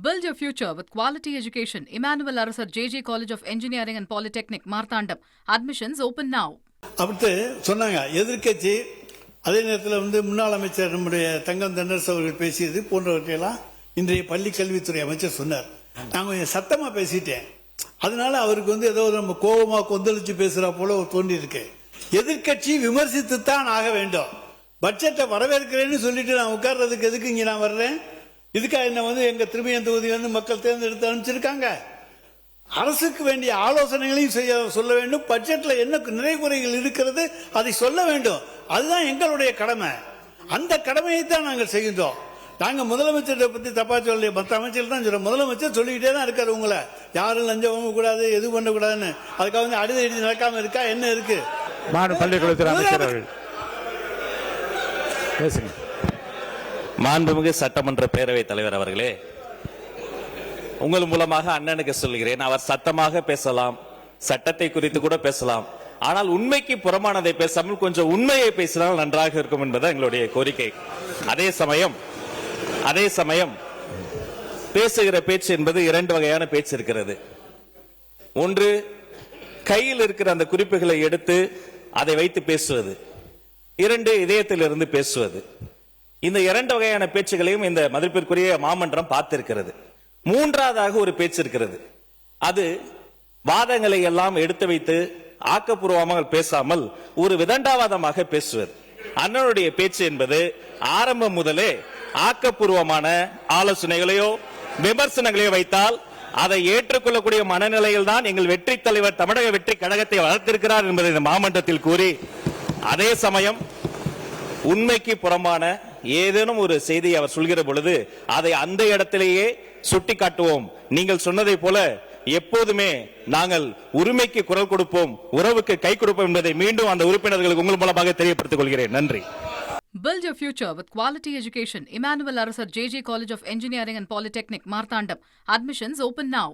Build your future with quality education. Emmanuel Arasar JJ College of Engineering and Polytechnic, Marthandam. Admissions open now. அப்படி சொன்னாங்க. எதிர்க்கட்சி அதே நேரத்தில் முன்னாள் அமைச்சர் நம்முடைய தங்கம் தென்னரசு அவர்கள் பேசியது போன்றவற்றையெல்லாம் இன்றைய பள்ளி கல்வித்துறை அமைச்சர் சொன்னார். நான் கொஞ்சம் சத்தமாக பேசிட்டேன். அதனால அவருக்கு ஏதோ நம்ம கோபமாக கொந்தளிச்சு பேசுறா போல தோன்றி இருக்கு. எதிர்க்கட்சி விமர்சித்துத்தான் ஆக வேண்டும். பட்ஜெட்டை வரவேற்கிறேன்னு சொல்லிட்டு நான் உட்கார்றதுக்கு எதுக்கு இங்கே நான் வர்றேன்? இதுக்காக என்ன எங்க திரும்பியன் தொகுதி மக்கள் தேர்ந்தெடுத்து அனுப்பிச்சிருக்காங்க. அரசுக்கு வேண்டிய ஆலோசனைகளையும் சொல்ல வேண்டும். பட்ஜெட்ல என்ன நிறைகுறைகள் இருக்கிறது அதை சொல்ல வேண்டும். அதுதான் எங்களுடைய கடமை. அந்த கடமையை தான் நாங்கள் செய்கின்றோம். நாங்க முதலமைச்சரை பத்தி தப்பா சொல்ல மற்ற அமைச்சர் தான் சொல்றோம். முதலமைச்சர் சொல்லிக்கிட்டே தான் இருக்காரு. உங்களை யாரும் லஞ்சம் வாங்க கூடாது, எது பண்ணக்கூடாதுன்னு. அதுக்காக அடிதடி நடக்காம இருக்கா? என்ன இருக்கு? பள்ளிக்கல்வித்துறை அமைச்சர் அவர்கள் பேசுங்க. மாண்புமிகு சட்டமன்ற பேரவைத் தலைவர் அவர்களே, உங்கள் மூலமாக அண்ணனுக்கு சொல்கிறேன், அவர் சத்தமாக பேசலாம், சட்டத்தை குறித்து கூட பேசலாம். ஆனால் உண்மைக்கு புறமானதை பேசாமல் கொஞ்சம் உண்மையை பேசினால் நன்றாக இருக்கும் என்பது எங்களுடைய கோரிக்கை. அதே சமயம் பேசுகிற பேச்சு என்பது இரண்டு வகையான பேச்சு இருக்கிறது. ஒன்று, கையில் இருக்கிற அந்த குறிப்புகளை எடுத்து அதை வைத்து பேசுவது. இரண்டு, இதயத்திலிருந்து பேசுவது. இந்த இரண்டு வகையான பேச்சுகளையும் இந்த மதிப்பிற்குரிய மாமன்றம் பார்த்திருக்கிறது. மூன்றாவதாக ஒரு பேச்சு இருக்கிறது. அது வாதங்களை எல்லாம் எடுத்து வைத்து ஆக்கப்பூர்வமாக பேசாமல் ஒரு விதண்டாவாதமாக பேசுவது. அண்ணனுடைய பேச்சு என்பது ஆரம்பம் முதலே ஆக்கப்பூர்வமான ஆலோசனைகளையோ விமர்சனங்களையோ வைத்தால் அதை ஏற்றுக்கொள்ளக்கூடிய மனநிலையில் தான் எங்கள் வெற்றி தலைவர் தமிழக வெற்றி கழகத்தை வளர்த்திருக்கிறார் என்பதை இந்த மாமன்றத்தில் கூறி, அதே சமயம் உண்மைக்கு புறம்பான ஏதேனும் ஒரு செய்தியை அவர் சொல்கிற பொழுது அதை அந்த இடத்திலேயே சுட்டி காட்டுவோம். நீங்கள் சொன்னதை போல எப்போதுமே நாங்கள் உரிமைக்கு குரல் கொடுப்போம், உறவுக்கு கை கொடுப்போம் என்பதை மீண்டும் அந்த உறுப்பினர்களுக்கு உங்கள் மூலமாக தெரியப்படுத்திக் கொள்கிறேன். நன்றி. Build your future with quality education. Emmanuel Arasar JJ College of Engineering and Polytechnic, Marthandam. Admissions open now.